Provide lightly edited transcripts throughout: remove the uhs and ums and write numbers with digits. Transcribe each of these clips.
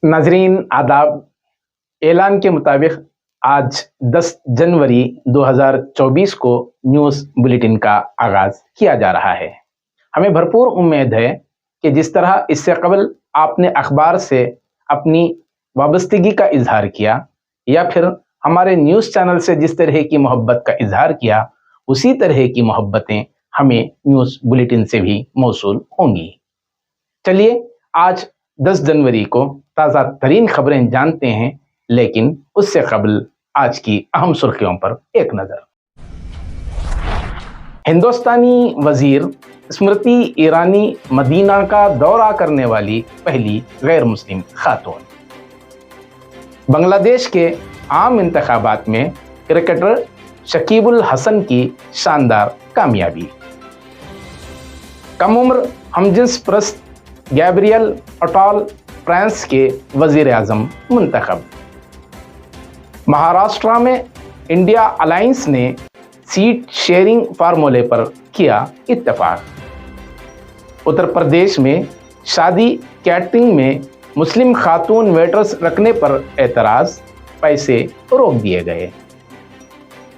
नाजरीन आदाब। ऐलान के मुताबिक आज 10 जनवरी 2024 को न्यूज़ बुलेटिन का आगाज़ किया जा रहा है। हमें भरपूर उम्मीद है कि जिस तरह इससे कबल आपने अखबार से अपनी वाबस्तगी का इजहार किया या फिर हमारे न्यूज़ चैनल से जिस तरह की मोहब्बत का इजहार किया, उसी तरह की मोहब्बतें हमें न्यूज़ बुलेटिन से भी मौसूल होंगी। चलिए आज 10 जनवरी को ताज़ा तरीन खबरें जानते हैं, लेकिन उससे कबल आज की अहम सुर्खियों पर एक नज़र। हिंदुस्तानी वजीर स्मृति ईरानी मदीना का दौरा करने वाली पहली गैर मुस्लिम खातून। बांग्लादेश के आम इंतखाबात में क्रिकेटर शकीब उल हसन की शानदार कामयाबी। कम उम्र हमजिन्स परस्त गैब्रियल अटॉल फ्रांस के वजीर आज़म मुंतखब। महाराष्ट्र में इंडिया अलायंस ने सीट शेयरिंग फार्मूले पर किया इत्तेफाक। उत्तर प्रदेश में शादी कैटरिंग में मुस्लिम खातून वेटर्स रखने पर एतराज़, पैसे रोक दिए गए।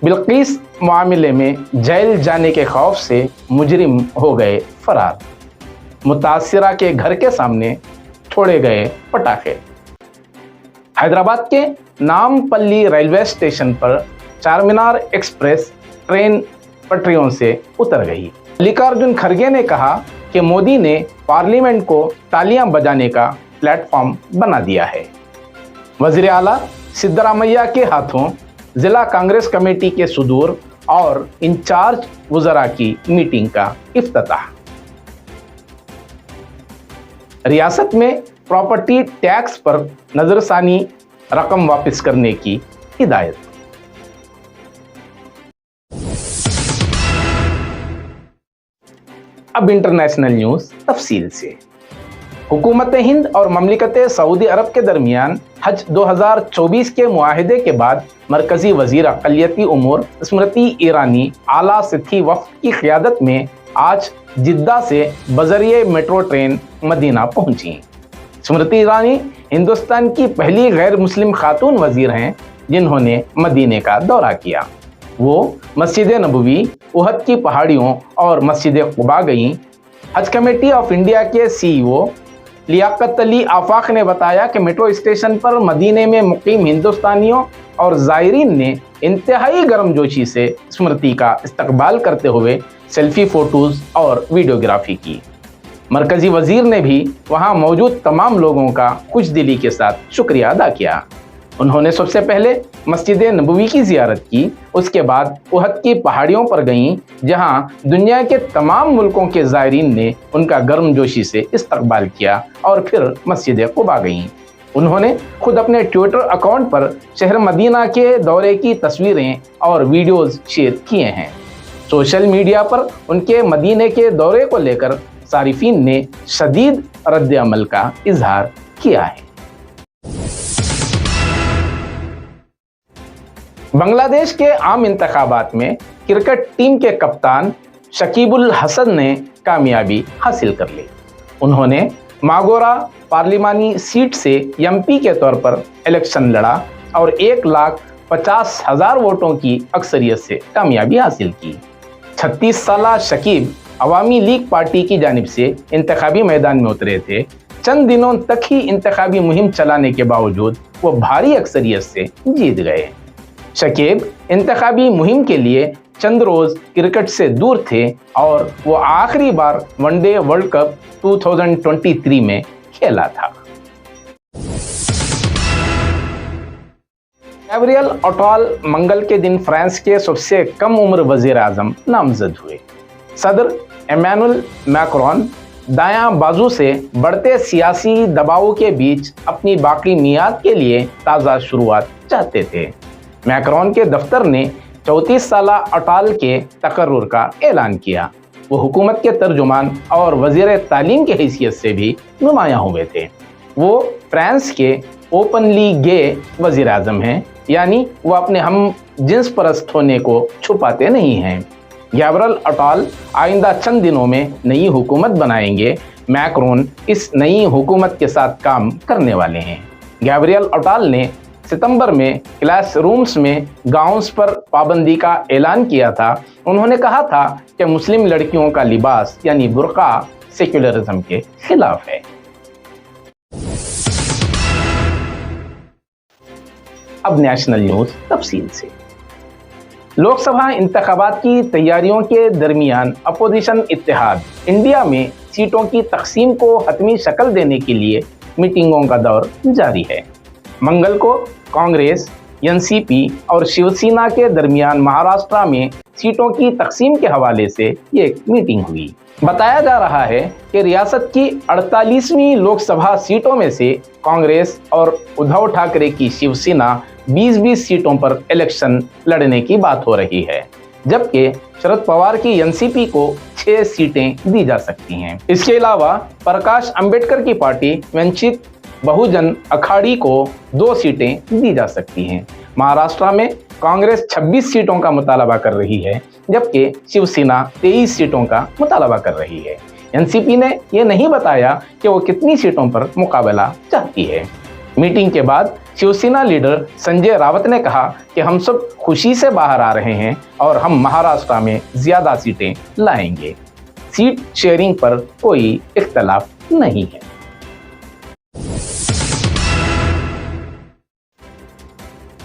बिल्किस मामले में जेल जाने के खौफ से मुजरिम हो गए फरार। मुतासिरा के घर के सामने छोड़े गए पटाखे। हैदराबाद के नामपल्ली रेलवे स्टेशन पर चारमीनार एक्सप्रेस ट्रेन पटरियों से उतर गई। मल्लिकार्जुन खड़गे ने कहा कि मोदी ने पार्लियामेंट को तालियां बजाने का प्लेटफॉर्म बना दिया है। वज़ीर आला सिद्धरामैया के हाथों जिला कांग्रेस कमेटी के सुदूर और इंचार्ज वज़रा की मीटिंग का इफ्तिताह। रियासत में प्रॉपर्टी टैक्स पर नजरसानी रकम वापस करने की हिदायत। अब इंटरनेशनल न्यूज़ तफसील से। हुकूमत हिंद और ममलिकत सऊदी अरब के दरमियान हज 2024 के मुआहदे के बाद मरकजी वजीर अक़लियती उमूर स्मृति ईरानी आला सतही वफ़द की क़ियादत में आज जिद्दा से बज़रिए मेट्रो ट्रेन मदीना पहुंची। स्मृति ईरानी हिंदुस्तान की पहली गैर मुस्लिम खातून वजीर हैं जिन्होंने मदीने का दौरा किया। वो मस्जिद नबवी, उहद की पहाड़ियों और मस्जिद कुबा गईं। हज कमेटी ऑफ इंडिया के CEO लियाकत अली आफाक ने बताया कि मेट्रो स्टेशन पर मदीने में मुकीम हिंदुस्तानियों और ज़ायरीन ने इंतहाई गर्मजोशी से स्मृति का इस्तकबाल करते हुए सेल्फी फ़ोटोज़ और वीडियोग्राफी की। मरकज़ी वज़ीर ने भी वहां मौजूद तमाम लोगों का खुश दिली के साथ शुक्रिया अदा किया। उन्होंने सबसे पहले मस्जिद नबवी की ज़ियारत की, उसके बाद उहद की पहाड़ियों पर गईं, जहां दुनिया के तमाम मुल्कों के ज़ायरीन ने उनका गर्मजोशी से इस्तकबाल किया और फिर मस्जिद कुबा गईं। उन्होंने खुद अपने ट्विटर अकाउंट पर शहर मदीना के दौरे की तस्वीरें और वीडियोज़ शेयर किए हैं। सोशल मीडिया पर उनके मदीने के दौरे को लेकर सारिफीन ने शदीद रद्द अमल का इजहार किया है। बांग्लादेश के आम इंतखाबात में क्रिकेट टीम के कप्तान शकीब उल हसन ने कामयाबी हासिल कर ली। उन्होंने मागोरा पार्लिमानी सीट से MP के तौर पर इलेक्शन लड़ा और 1,50,000 वोटों की अक्सरियत से कामयाबी हासिल की। 36 साला शकीब अवामी लीग पार्टी की जानिब से इंतखाबी मैदान में उतरे थे। चंद दिनों तक ही इंतखाबी मुहिम चलाने के बावजूद वो भारी अक्सरियत से जीत गए। शकीब इंतखाबी मुहिम के लिए चंद रोज क्रिकेट से दूर थे और वो आखिरी बार वनडे वर्ल्ड कप 2023 में खेला था। गैब्रियल अटॉल मंगल के दिन फ्रांस के सबसे कम उम्र वजीर आज़म नामजद हुए। सदर इमैनुअल मैक्रोन दायां बाजू से बढ़ते सियासी दबाव के बीच अपनी बाकी मियाद के लिए ताज़ा शुरुआत चाहते थे। मैक्रोन के दफ्तर ने 34 साला अटॉल के तकर्रुर का ऐलान किया। वो हुकूमत के तर्जुमान और वज़ीर तालीम की हैसियत से भी नुमायां हुए थे। वो फ्रांस के ओपनली गे वज़ीर आज़म हैं, यानी वो अपने हम जिन्स परस्त होने को छुपाते नहीं हैं। गैब्रियल अटॉल आइंदा चंद दिनों में नई हुकूमत बनाएंगे। मैक्रोन इस नई हुकूमत के साथ काम करने वाले हैं। गैब्रियल अटाल ने सितंबर में क्लास रूम्स में गाउन्स पर पाबंदी का ऐलान किया था। उन्होंने कहा था कि मुस्लिम लड़कियों का लिबास यानी बुर्का सेक्युलरिज्म के खिलाफ है। अब नेशनल न्यूज तफसील से। लोकसभा इंतखाबात की तैयारियों के दरमियान अपोजिशन इत्तेहाद इंडिया में सीटों की तकसीम को हतमी शक्ल देने के लिए मीटिंगों का दौर जारी है। मंगल को कांग्रेस, एनसीपी और शिवसेना के दरमियान महाराष्ट्र में सीटों की तकसीम के हवाले से एक मीटिंग हुई। बताया जा रहा है कि रियासत की 48वीं लोकसभा सीटों में से कांग्रेस और उद्धव ठाकरे की शिवसेना 20-20 सीटों पर इलेक्शन लड़ने की बात हो रही है, जबकि शरद पवार की एनसीपी को 6 सीटें दी जा सकती हैं। इसके अलावा प्रकाश अंबेडकर की पार्टी वंचित बहुजन अखाड़ी को 2 सीटें दी जा सकती हैं। महाराष्ट्र में कांग्रेस 26 सीटों का मुतालबा कर रही है, जबकि शिवसेना 23 सीटों का मुतालबा कर रही है। एनसीपी ने यह नहीं बताया कि वो कितनी सीटों पर मुकाबला चाहती है। मीटिंग के बाद शिवसेना लीडर संजय रावत ने कहा कि हम सब खुशी से बाहर आ रहे हैं और हम महाराष्ट्र में ज्यादा सीटें लाएंगे। सीट शेयरिंग पर कोई इख्तलाफ नहीं है।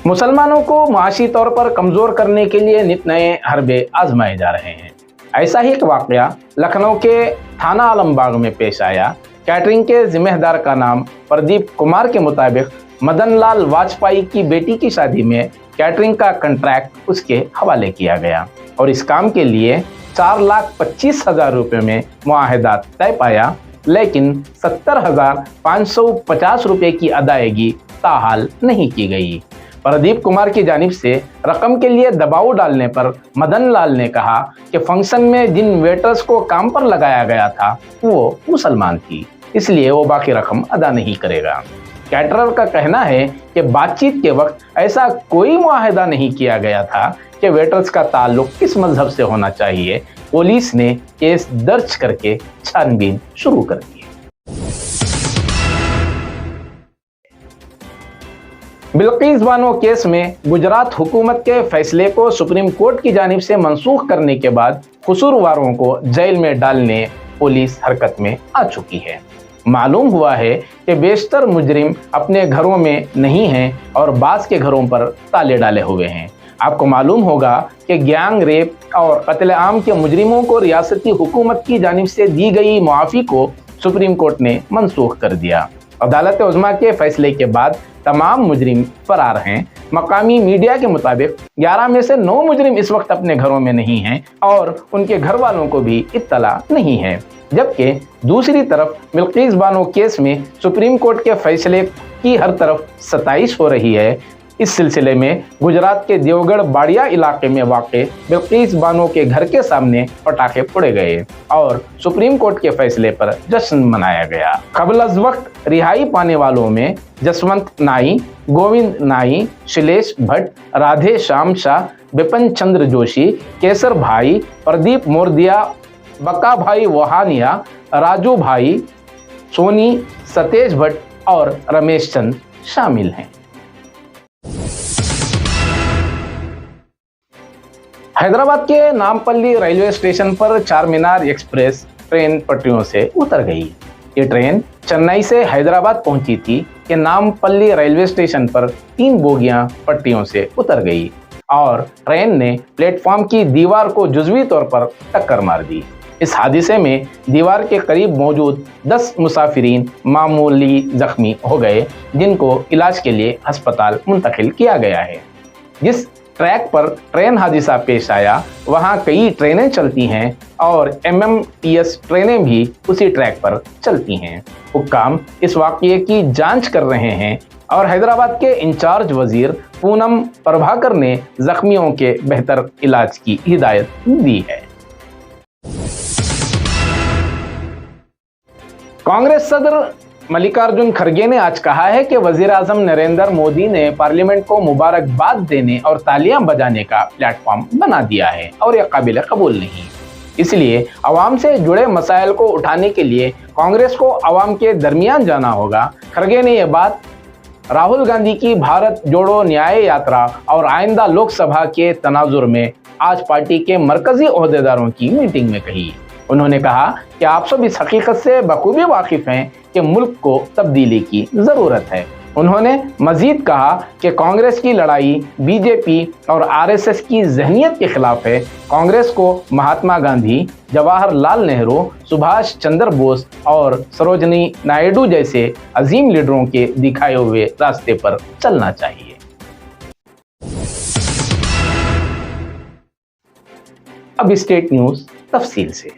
मुसलमानों को माशी तौर पर कमजोर करने के लिए नित नए हरबे आजमाए जा रहे हैं। ऐसा ही एक वाकया लखनऊ के थाना आलमबाग में पेश आया। कैटरिंग के जिम्मेदार का नाम प्रदीप कुमार के मुताबिक मदन लाल वाजपेयी की बेटी की शादी में कैटरिंग का कॉन्ट्रैक्ट उसके हवाले किया गया और इस काम के लिए 4,25,000 रुपये में मुआहदा तय पाया, लेकिन 70,550 रुपये की अदायगी ताहाल नहीं की गई। प्रदीप कुमार की जानिब से रकम के लिए दबाव डालने पर मदन लाल ने कहा कि फंक्शन में जिन वेटर्स को काम पर लगाया गया था वो मुसलमान थी, इसलिए वो बाकी रकम अदा नहीं करेगा। कैटरर का कहना है कि बातचीत के वक्त ऐसा कोई मुआहदा नहीं किया गया था कि वेटर्स का ताल्लुक किस मजहब से होना चाहिए। पुलिस ने केस दर्ज करके छानबीन शुरू कर दी। बिल्किस बानो केस में गुजरात हुकूमत के फैसले को सुप्रीम कोर्ट की जानिब से मनसूख करने के बाद कसूरवारों को जेल में डालने पुलिस हरकत में आ चुकी है। मालूम हुआ है कि बेशतर मुजरिम अपने घरों में नहीं हैं और बास के घरों पर ताले डाले हुए हैं। आपको मालूम होगा कि गैंग रेप और कत्ल-ए-आम के मुजरिमों को रियासती हुकूमत की जानिब से दी गई मुआफ़ी को सुप्रीम कोर्ट ने मनसूख कर दिया। अदालत उज़्मा के फैसले के बाद तमाम मुजरिम फरार हैं। मकामी मीडिया के मुताबिक 11 में से 9 मुजरिम इस वक्त अपने घरों में नहीं हैं और उनके घर वालों को भी इत्तला नहीं है, जबकि दूसरी तरफ बिल्किस बानो केस में सुप्रीम कोर्ट के फैसले की हर तरफ सताइश हो रही है। इस सिलसिले में गुजरात के देवगढ़ बाड़िया इलाके में वाक़े बिल्किस बानो के घर के सामने पटाखे फोड़े गए और सुप्रीम कोर्ट के फैसले पर जश्न मनाया गया। कबल अज़ वक्त रिहाई पाने वालों में जसवंत नाई, गोविंद नाई, शिलेश भट्ट, राधे श्याम शाह, बिपिन चंद्र जोशी, केसर भाई, प्रदीप मोरदिया, बका भाई वहानिया, राजू भाई, सोनी, सतेज भट्ट और रमेश चंद शामिल हैं। हैदराबाद के नामपल्ली रेलवे स्टेशन पर चारमीनार एक्सप्रेस ट्रेन पटरियों से उतर गई। ये ट्रेन चेन्नई से हैदराबाद पहुंची थी कि नामपल्ली रेलवे स्टेशन पर 3 बोगियां पटरियों से उतर गई और ट्रेन ने प्लेटफॉर्म की दीवार को जुज़वी तौर पर टक्कर मार दी। इस हादसे में दीवार के करीब मौजूद 10 मुसाफिरीन मामूली जख्मी हो गए, जिनको इलाज के लिए अस्पताल मुंतकिल किया गया है। जिस ट्रैक पर ट्रेन हादसा पेश आया वहां कई ट्रेनें चलती हैं और MMTS ट्रेनें भी उसी ट्रैक पर चलती हैं। हुक्काम इस वाक़ये की जांच कर रहे हैं और हैदराबाद के इंचार्ज वजीर पूनम प्रभाकर ने जख्मियों के बेहतर इलाज की हिदायत दी है। कांग्रेस सदर मल्लिकार्जुन खड़गे ने आज कहा है कि वजीर आजम नरेंद्र मोदी ने पार्लियामेंट को मुबारकबाद देने और तालियां बजाने का प्लेटफॉर्म बना दिया है और यह काबिल कबूल नहीं। इसलिए अवाम से जुड़े मसाइल को उठाने के लिए कांग्रेस को अवाम के दरमियान जाना होगा। खड़गे ने यह बात राहुल गांधी की भारत जोड़ो न्याय यात्रा और आइंदा लोकसभा के तनाजुर में आज पार्टी के मरकजी ओहदेदारों की मीटिंग में कही। उन्होंने कहा कि आप सब इस हकीकत से बखूबी वाकिफ हैं कि मुल्क को तब्दीली की जरूरत है। उन्होंने मजीद कहा कि कांग्रेस की लड़ाई बीजेपी और आरएसएस की जहनियत के खिलाफ है। कांग्रेस को महात्मा गांधी, जवाहरलाल नेहरू, सुभाष चंद्र बोस और सरोजिनी नायडू जैसे अजीम लीडरों के दिखाए हुए रास्ते पर चलना चाहिए। अब स्टेट न्यूज तफसील से।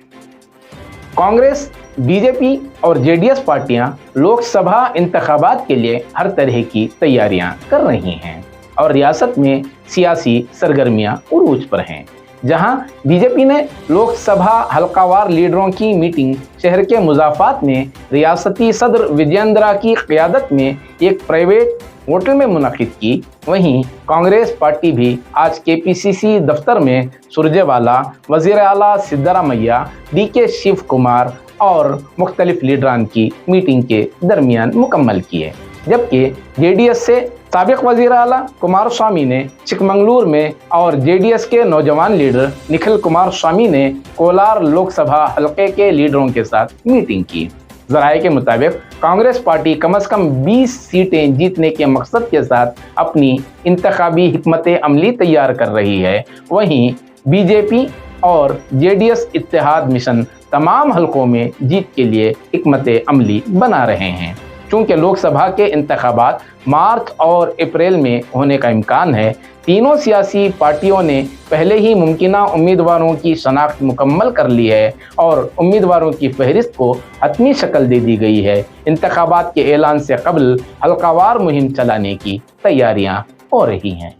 कांग्रेस, बीजेपी और जेडीएस पार्टियां लोकसभा इंतखाबात के लिए हर तरह की तैयारियां कर रही हैं और रियासत में सियासी सरगर्मियां उरूज पर हैं। जहां बीजेपी ने लोकसभा हल्कावार लीडरों की मीटिंग शहर के मुजाफात में रियासती सदर विजयेंद्रा की क़यादत में एक प्राइवेट होटल में मुनक़िद की, वहीं कांग्रेस पार्टी भी आज केपीसीसी दफ्तर में सुरजेवाला, वज़ीर आला सिद्धरामैया, डीके शिव कुमार और मुख्तलिफ लीडरान की मीटिंग के दरमियान मुकम्मल किए। जबकि जेडीएस से साबिक वज़ीर आला कुमार स्वामी ने चिकमंगलूर में और जेडीएस के नौजवान लीडर निखिल कुमार स्वामी ने कोलार लोकसभा हलके के लीडरों के साथ मीटिंग की। ज़राए के मुताबिक कांग्रेस पार्टी कम से कम 20 सीटें जीतने के मकसद के साथ अपनी इंतखाबी हिकमत अमली तैयार कर रही है। वहीं बीजेपी और जेडीएस इत्तेहाद मिशन तमाम हलकों में जीत के लिए हिकमत अमली बना रहे हैं। चूँकि लोकसभा के इंतखाबात मार्च और अप्रैल में होने का इम्कान है, तीनों सियासी पार्टियों ने पहले ही मुमकिना उम्मीदवारों की शनाख्त मुकम्मल कर ली है और उम्मीदवारों की फहरिस्त को हतमी शक्ल दे दी गई है। इंतखाबात के ऐलान से कबल हल्कावार मुहिम चलाने की तैयारियां हो रही हैं।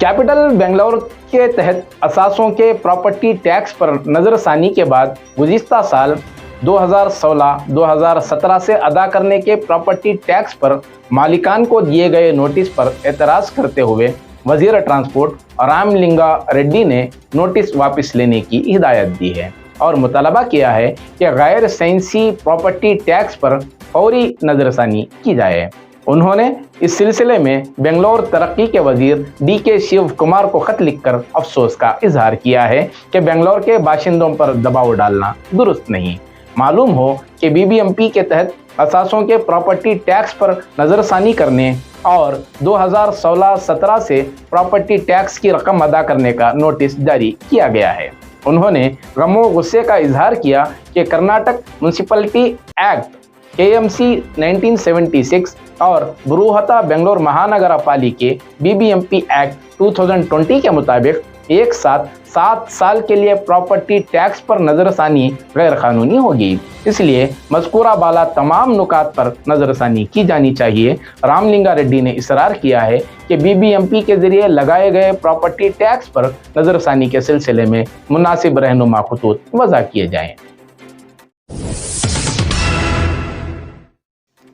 कैपिटल बेंगलोर के तहत असासों के प्रॉपर्टी टैक्स पर नज़रसानी के बाद गुज़िश्ता साल 2016-2017 से अदा करने के प्रॉपर्टी टैक्स पर मालिकान को दिए गए नोटिस पर एतराज़ करते हुए वज़ीर ट्रांसपोर्ट रामलिंगा रेड्डी ने नोटिस वापस लेने की हिदायत दी है और मुतालबा किया है कि गैर साइंसी प्रॉपर्टी टैक्स पर फौरी नज़रसानी की जाए। उन्होंने इस सिलसिले में बेंगलोर तरक्की के वजीर डीके शिव कुमार को खत लिखकर अफसोस का इजहार किया है कि बेंगलोर के बाशिंदों पर दबाव डालना दुरुस्त नहीं। मालूम हो कि बीबीएमपी के तहत असासों के प्रॉपर्टी टैक्स पर नज़रसानी करने और 2016-17 से प्रॉपर्टी टैक्स की रकम अदा करने का नोटिस जारी किया गया है। उन्होंने गमो गुस्से का इजहार किया कि कर्नाटक म्यूनसिपलिटी एक्ट KMC 1976 और बृहता बेंगलोर महानगर पालिके बीबीएमपी एक्ट 2020 के मुताबिक एक साथ 7 साल के लिए प्रॉपर्टी टैक्स पर नज़रसानी गैर कानूनी होगी। इसलिए मज़कूरा बाला तमाम नुकात पर नज़रसानी की जानी चाहिए। रामलिंगा रेड्डी ने इसरार किया है कि बीबीएमपी के जरिए लगाए गए प्रॉपर्टी टैक्स पर नज़रसानी के सिलसिले में मुनासिब रहनुमा खतूत वज़ा किए जाएँ।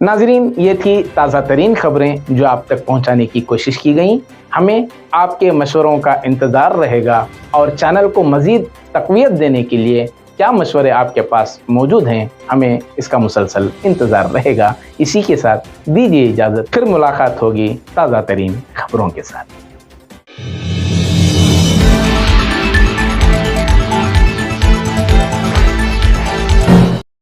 नाजरीन, ये थी ताज़ा तरीन खबरें जो आप तक पहुंचाने की कोशिश की गई। हमें आपके मशवरों का इंतज़ार रहेगा और चैनल को मज़ीद तक़वियत देने के लिए क्या मशवरे आपके पास मौजूद हैं, हमें इसका मुसलसल इंतज़ार रहेगा। इसी के साथ दीजिए इजाज़त, फिर मुलाकात होगी ताज़ा तरीन खबरों के साथ।